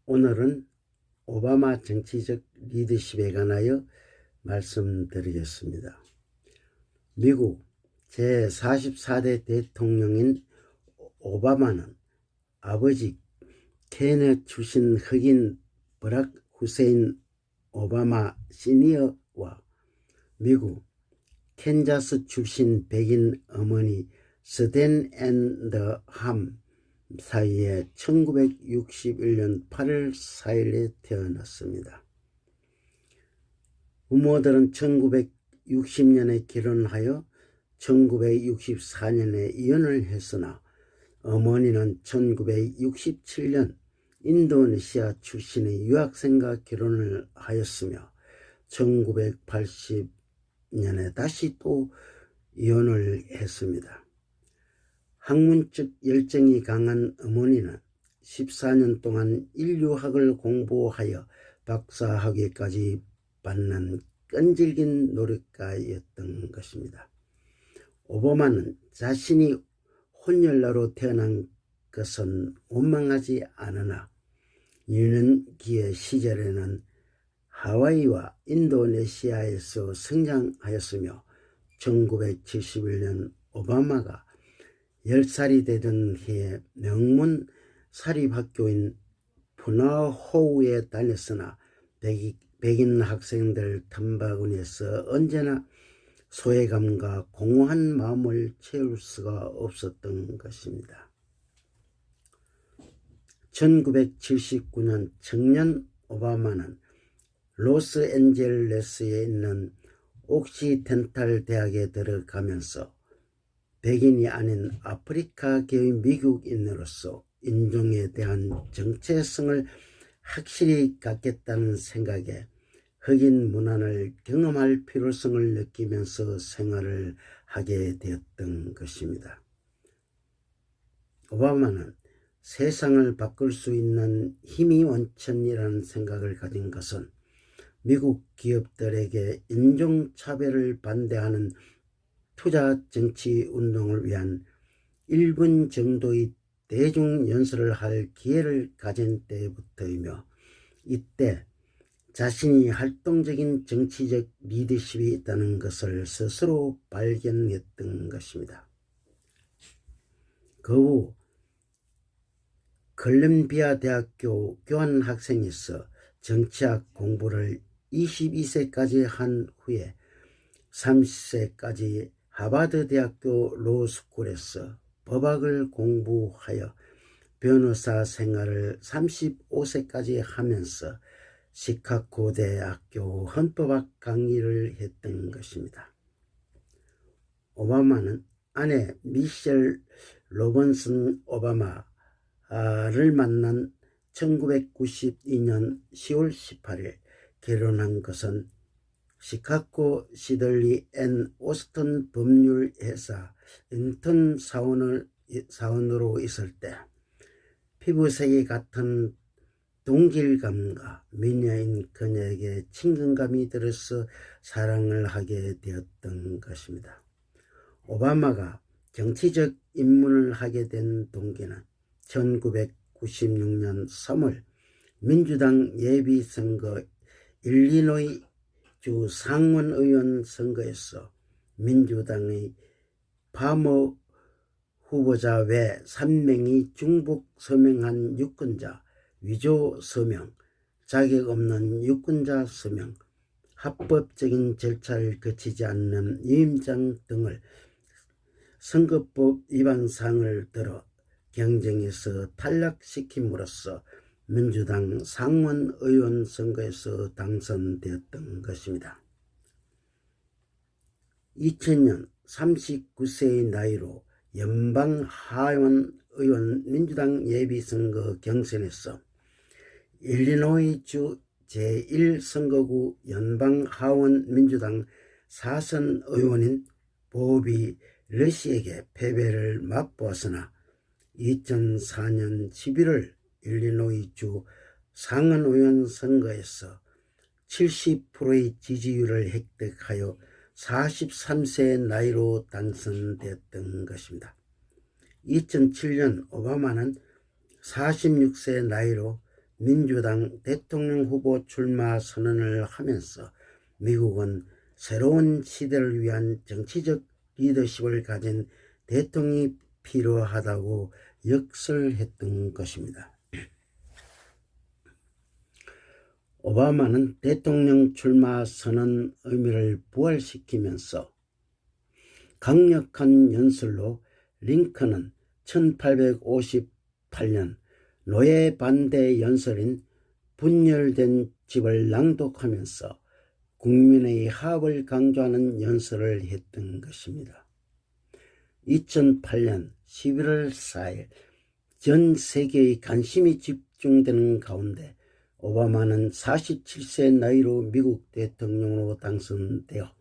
오늘은 오바마 정치적 리더십에 관하여 말씀드리겠습니다. 미국 제44대 대통령인 오바마는 아버지 케네 출신 흑인 버락 후세인 오바마 시니어와 미국 캔자스 출신 백인 어머니 스댄 앤더 함 사이에 1961년 8월 4일에 태어났습니다. 부모들은 1960년에 결혼하여 1964년에 이혼을 했으나 어머니는 1967년 인도네시아 출신의 유학생과 결혼을 하였으며 1980년에 다시 또 이혼을 했습니다. 학문적 열정이 강한 어머니는 14년 동안 인류학을 공부하여 박사학위까지 받는 끈질긴 노력가였던 것입니다. 오바마는 자신이 혼혈라로 태어난 것은 원망하지 않으나 유년기의 시절에는 하와이와 인도네시아에서 성장하였으며 1971년 오바마가 10살이 되던 해에 명문 사립학교인 푸나호우에 다녔으나 백인 학생들 탐방원에서 언제나 소외감과 공허한 마음을 채울 수가 없었던 것입니다. 1979년 청년 오바마는 로스앤젤레스에 있는 옥시덴탈 대학에 들어가면서 백인이 아닌 아프리카계의 미국인으로서 인종에 대한 정체성을 확실히 갖겠다는 생각에 흑인 문화를 경험할 필요성을 느끼면서 생활을 하게 되었던 것입니다. 오바마는 세상을 바꿀 수 있는 힘이 원천이라는 생각을 가진 것은 미국 기업들에게 인종차별을 반대하는 투자 정치 운동을 위한 1분 정도의 대중연설을 할 기회를 가진 때부터이며 이때 자신이 활동적인 정치적 리더십이 있다는 것을 스스로 발견했던 것입니다. 그 후 콜롬비아 대학교 교환학생에서 정치학 공부를 22세까지 한 후에 30세까지 하버드 대학교 로스쿨에서 법학을 공부하여 변호사 생활을 35세까지 하면서 시카고 대학교 헌법학 강의를 했던 것입니다. 오바마는 아내 미셸 로번슨 오바마를 만난 1992년 10월 18일 결혼한 것은 시카고 시들리 앤 오스턴 법률회사 인턴 사원으로 있을 때 피부색이 같은 동질감과 미녀인 그녀에게 친근감이 들어서 사랑을 하게 되었던 것입니다. 오바마가 정치적 입문을 하게 된 동기는 1996년 3월 민주당 예비선거 일리노이 주 상원의원 선거에서 민주당의 파머 후보자 외 3명이 중복 서명한 유권자 위조 서명, 자격 없는 유권자 서명, 합법적인 절차를 거치지 않는 위임장 등을 선거법 위반 사항을 들어 경쟁에서 탈락시킴으로써 민주당 상원 의원 선거에서 당선되었던 것입니다. 2000년 39세의 나이로 연방 하원 의원 민주당 예비선거 경선에서 일리노이주 제1선거구 연방 하원 민주당 4선 의원인 보비 러시에게 패배를 맛보았으나 2004년 11월 일리노이주 상원의원 선거에서 70%의 지지율을 획득하여 43세의 나이로 당선되었던 것입니다. 2007년 오바마는 46세의 나이로 민주당 대통령 후보 출마 선언을 하면서 미국은 새로운 시대를 위한 정치적 리더십을 가진 대통령이 필요하다고 역설했던 것입니다. 오바마는 대통령 출마 선언 의미를 부활시키면서 강력한 연설로 링컨은 1858년 노예 반대 연설인 분열된 집을 낭독하면서 국민의 화합을 강조하는 연설을 했던 것입니다. 2008년 11월 4일 전 세계의 관심이 집중되는 가운데 오바마는 47세 나이로 미국 대통령으로 당선되어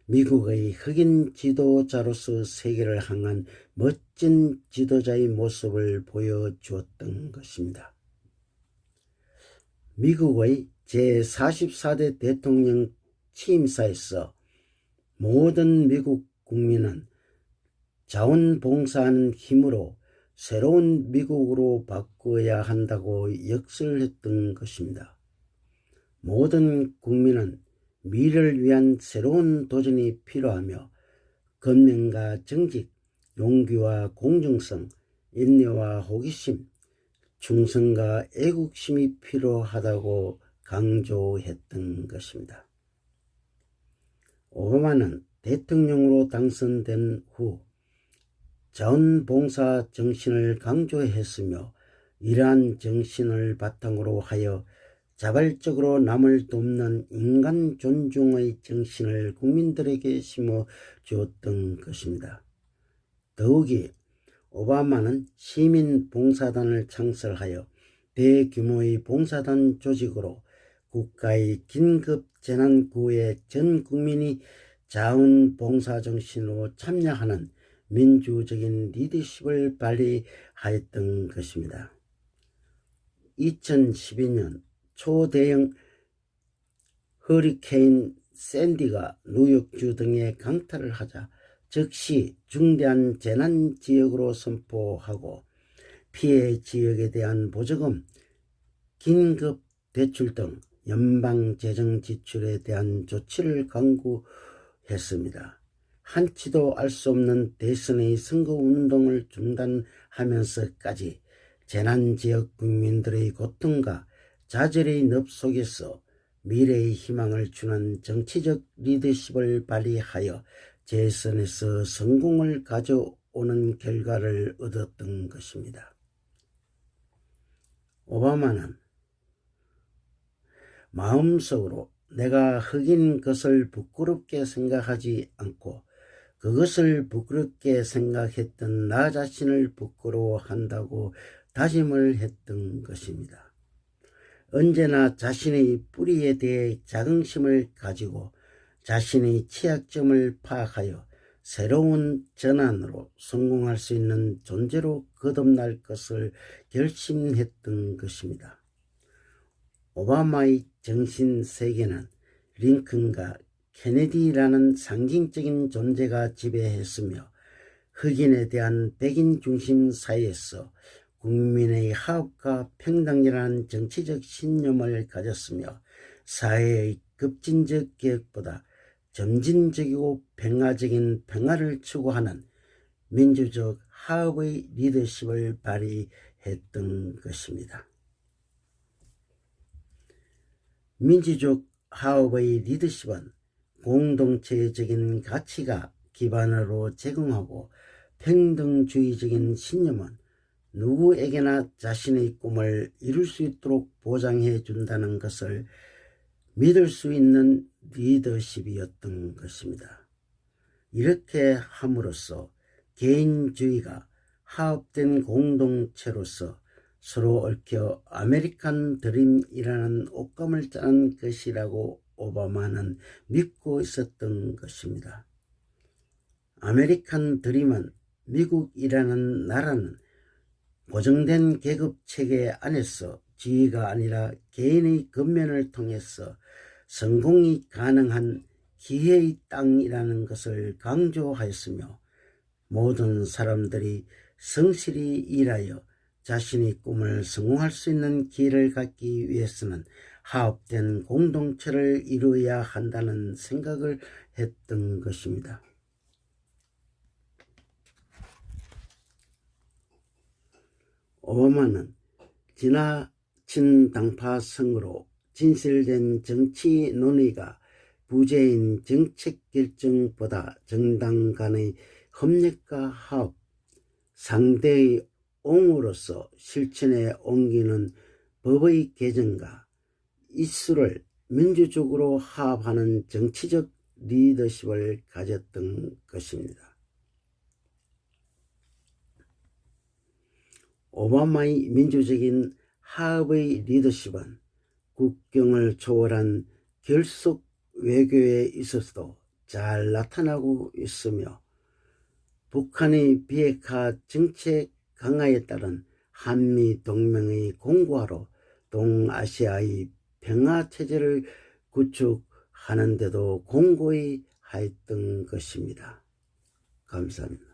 미국의 흑인 지도자로서 세계를 향한 멋진 지도자의 모습을 보여주었던 것입니다. 미국의 제44대 대통령 취임사에서 모든 미국 국민은 자원봉사하는 힘으로 새로운 미국으로 바꾸어야 한다고 역설했던 것입니다. 모든 국민은 미래를 위한 새로운 도전이 필요하며 건면과 정직, 용기와 공정성, 인내와 호기심, 충성과 애국심이 필요하다고 강조했던 것입니다. 오바마는 대통령으로 당선된 후 자원봉사 정신을 강조했으며 이러한 정신을 바탕으로 하여 자발적으로 남을 돕는 인간 존중의 정신을 국민들에게 심어주었던 것입니다. 더욱이 오바마는 시민봉사단을 창설하여 대규모의 봉사단 조직으로 국가의 긴급재난구호에 전 국민이 자원봉사 정신으로 참여하는 민주적인 리더십을 발휘하였던 것입니다. 2012년 초대형 허리케인 샌디가 뉴욕주 등에 강타를 하자 즉시 중대한 재난지역으로 선포하고 피해 지역에 대한 보조금, 긴급대출 등 연방재정 지출에 대한 조치를 강구했습니다. 한치도 알 수 없는 대선의 선거운동을 중단하면서까지 재난지역 국민들의 고통과 좌절의 늪 속에서 미래의 희망을 주는 정치적 리더십을 발휘하여 재선에서 성공을 가져오는 결과를 얻었던 것입니다. 오바마는 마음속으로 내가 흑인 것을 부끄럽게 생각하지 않고 그것을 부끄럽게 생각했던 나 자신을 부끄러워한다고 다짐을 했던 것입니다. 언제나 자신의 뿌리에 대해 자긍심을 가지고 자신의 취약점을 파악하여 새로운 전환으로 성공할 수 있는 존재로 거듭날 것을 결심했던 것입니다. 오바마의 정신세계는 링컨과 케네디라는 상징적인 존재가 지배했으며 흑인에 대한 백인 중심 사회에서 국민의 화합과 평등이라는 정치적 신념을 가졌으며 사회의 급진적 개혁보다 점진적이고 평화적인 평화를 추구하는 민주적 화합의 리더십을 발휘했던 것입니다. 민주적 화합의 리더십은 공동체적인 가치가 기반으로 제공하고 평등주의적인 신념은 누구에게나 자신의 꿈을 이룰 수 있도록 보장해 준다는 것을 믿을 수 있는 리더십이었던 것입니다. 이렇게 함으로써 개인주의가 화합된 공동체로서 서로 얽혀 아메리칸 드림이라는 옷감을 짜는 것이라고 오바마는 믿고 있었던 것입니다. 아메리칸 드림은 미국이라는 나라는 고정된 계급체계 안에서 지위가 아니라 개인의 근면을 통해서 성공이 가능한 기회의 땅이라는 것을 강조하였으며 모든 사람들이 성실히 일하여 자신의 꿈을 성공할 수 있는 기회를 갖기 위해서는 화합된 공동체를 이루어야 한다는 생각을 했던 것입니다. 오바마는 지나친 당파성으로 진실된 정치 논의가 부재인 정책 결정보다 정당 간의 협력과 화합, 상대의 옹으로서 실천에 옮기는 법의 개정과 이수를 민주적으로 화합하는 정치적 리더십을 가졌던 것입니다. 오바마의 민주적인 화합의 리더십은 국경을 초월한 결속 외교에 있어서도 잘 나타나고 있으며 북한의 비핵화 정책 강화에 따른 한미 동맹의 공고화로 동아시아의 평화체제를 구축하는 데도 공고히 하였던 것입니다. 감사합니다.